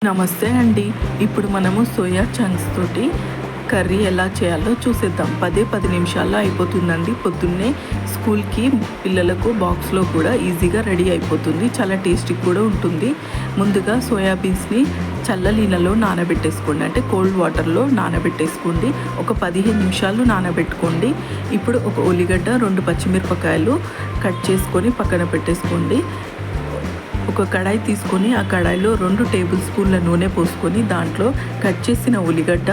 నమస్తే అండి. ఇప్పుడు మనము సోయా చంక్స్ తోటి కర్రీ ఎలా చేయాలో చూసేద్దాం. 10 నిమిషాల్లో అయిపోతుందండి. పొద్దున్నే స్కూల్కి పిల్లలకు బాక్స్లో కూడా ఈజీగా రెడీ అయిపోతుంది. చాలా టేస్టీ కూడా ఉంటుంది. ముందుగా సోయాబీన్స్ని చల్ల నీళ్ళలో నానబెట్టేసుకోండి, అంటే కోల్డ్ వాటర్లో నానబెట్టేసుకోండి. ఒక 15 నిమిషాలు నానబెట్టుకోండి. ఇప్పుడు ఒక ఉల్లిగడ్డ, 2 పచ్చిమిరపకాయలు కట్ చేసుకొని పక్కన పెట్టేసుకోండి. ఒక కడాయి తీసుకొని ఆ కడాయిలో 2 టేబుల్ స్పూన్ల నూనె పోసుకొని దాంట్లో కట్ చేసిన ఉల్లిగడ్డ,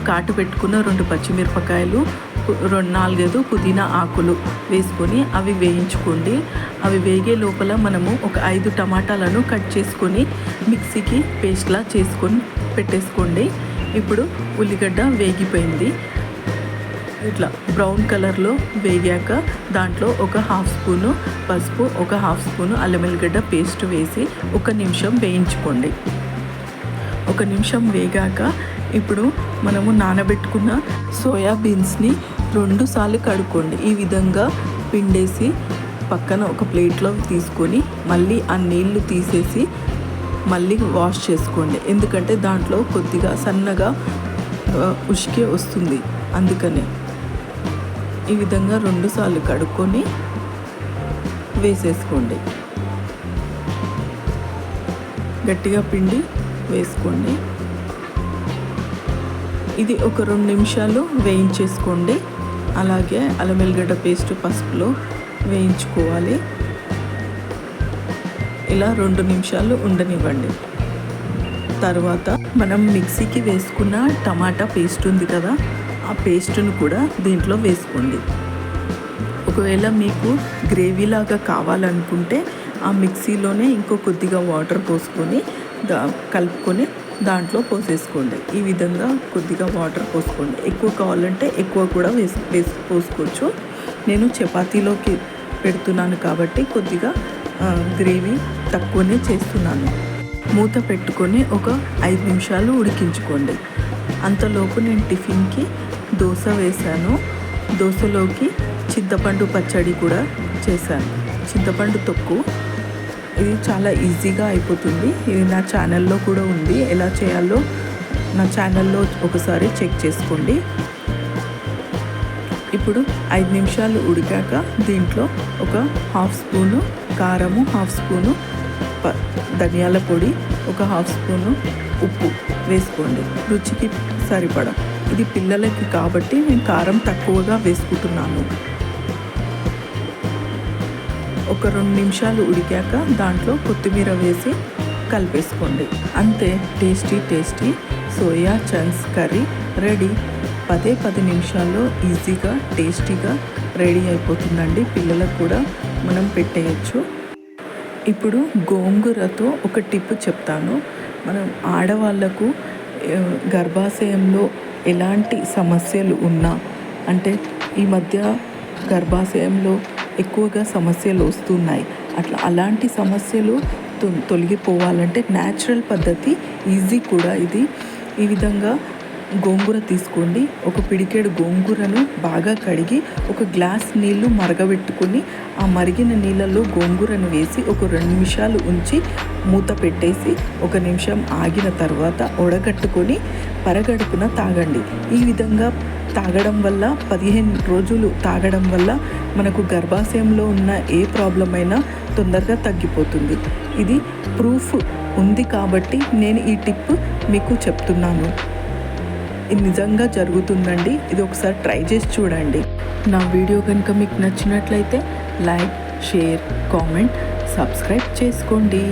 కాటు పెట్టుకున్న 2 పచ్చిమిరపకాయలు, 4-5 పుదీనా ఆకులు వేసుకొని అవి వేయించుకోండి. అవి వేగే లోపల మనము ఒక 5 టమాటాలను కట్ చేసుకొని మిక్సీకి పేస్ట్లా చేసుకొని పెట్టేసుకోండి. ఇప్పుడు ఉల్లిగడ్డ వేగిపోయింది. ఇట్లా బ్రౌన్ కలర్లో వేగాక దాంట్లో ఒక 1/2 స్పూను పసుపు, ఒక 1/2 స్పూను అల్లం వెల్లిగడ్డ పేస్ట్ వేసి 1 నిమిషం వేయించుకోండి. 1 నిమిషం వేగాక ఇప్పుడు మనము నానబెట్టుకున్న సోయాబీన్స్ని 2 సార్లు కడుక్కోండి. ఈ విధంగా పిండేసి పక్కన ఒక ప్లేట్లో తీసుకొని మళ్ళీ ఆ నీళ్లు తీసేసి మళ్ళీ వాష్ చేసుకోండి. ఎందుకంటే దాంట్లో కొద్దిగా సన్నగా ఉష్కే వస్తుంది, అందుకనే ఈ విధంగా 2 సార్లు కడుక్కొని వేసేసుకోండి. గట్టిగా పిండి వేసుకోండి. ఇది ఒక 2 నిమిషాలు వేయించేసుకోండి. అలాగే అల్లం వెల్లిగడ్డ పేస్ట్ పసుపులో వేయించుకోవాలి. ఇలా 2 నిమిషాలు ఉండనివ్వండి. తర్వాత మనం మిక్సీకి వేసుకున్న టమాటా పేస్ట్ ఉంది కదా, ఆ పేస్ట్ను కూడా దీంట్లో వేసుకోండి. ఒకవేళ మీకు గ్రేవీలాగా కావాలనుకుంటే ఆ మిక్సీలోనే ఇంకో కొద్దిగా వాటర్ పోసుకొని కలుపుకొని దాంట్లో పోసేసుకోండి. ఈ విధంగా కొద్దిగా వాటర్ పోసుకోండి. ఎక్కువ కావాలంటే ఎక్కువ కూడా పోసుకోవచ్చు. నేను చపాతీలోకి పెడుతున్నాను కాబట్టి కొద్దిగా గ్రేవీ తక్కువనే చేస్తున్నాను. మూత పెట్టుకొని ఒక 5 నిమిషాలు ఉడికించుకోండి. అంతలోపు నేను టిఫిన్కి దోశ వేశాను. దోశలోకి చింతపండు పచ్చడి కూడా చేశాను, చింతపండు తొక్కు. ఇది చాలా ఈజీగా అయిపోతుంది. ఇది నా ఛానల్లో కూడా ఉంది. ఎలా చేయాలో నా ఛానల్లో ఒకసారి చెక్ చేసుకోండి. ఇప్పుడు 5 నిమిషాలు ఉడికాక దీంట్లో ఒక 1/2 స్పూను కారము, 1/2 స్పూను ధనియాల పొడి, ఒక 1/2 స్పూను ఉప్పు వేసుకోండి, రుచికి సరిపడా. ఇది పిల్లలకి కాబట్టి నేను కారం తక్కువగా వేసుకుంటున్నాను. ఒక 2 నిమిషాలు ఉడికాక దాంట్లో కొత్తిమీర వేసి కలిపేసుకోండి. అంతే, tasty soya chunks curry ready. 10 నిమిషాల్లో ఈజీగా టేస్టీగా రెడీ అయిపోతుందండి. పిల్లలకు కూడా మనం పెట్టేయచ్చు. ఇప్పుడు గోంగూరతో ఒక టిప్ చెప్తాను. మనం ఆడవాళ్ళకు గర్భాశయంలో ఎలాంటి సమస్యలు ఉన్నా, అంటే ఈ మధ్య గర్భాశయంలో ఎక్కువగా సమస్యలు వస్తున్నాయి, అలాంటి సమస్యలు తొలగిపోవాలంటే న్యాచురల్ పద్ధతి, ఈజీ కూడా ఇది. ఈ విధంగా గోంగూర తీసుకోండి. ఒక పిడికెడు గోంగూరను బాగా కడిగి ఒక గ్లాస్ నీళ్లు మరగబెట్టుకొని ఆ మరిగిన నీళ్ళల్లో గోంగూరను వేసి ఒక 2 నిమిషాలు ఉంచి మూత పెట్టేసి 1 నిమిషం ఆగిన తర్వాత ఒడగట్టుకొని పరగడుపున తాగండి. ఈ విధంగా తాగడం వల్ల 15 రోజులు తాగడం వల్ల మనకు గర్భాశయంలో ఉన్న ఏ ప్రాబ్లం అయినా తొందరగా తగ్గిపోతుంది. ఇది ప్రూఫ్ ఉంది కాబట్టి నేను ఈ టిప్ మీకు చెప్తున్నాను. ఇది నిజంగా జరుగుతుందండి. ఇది ఒకసారి ట్రై చేసి చూడండి. నా వీడియో కనుక మీకు నచ్చినట్లయితే లైక్, షేర్, కామెంట్, సబ్స్క్రైబ్ చేసుకోండి.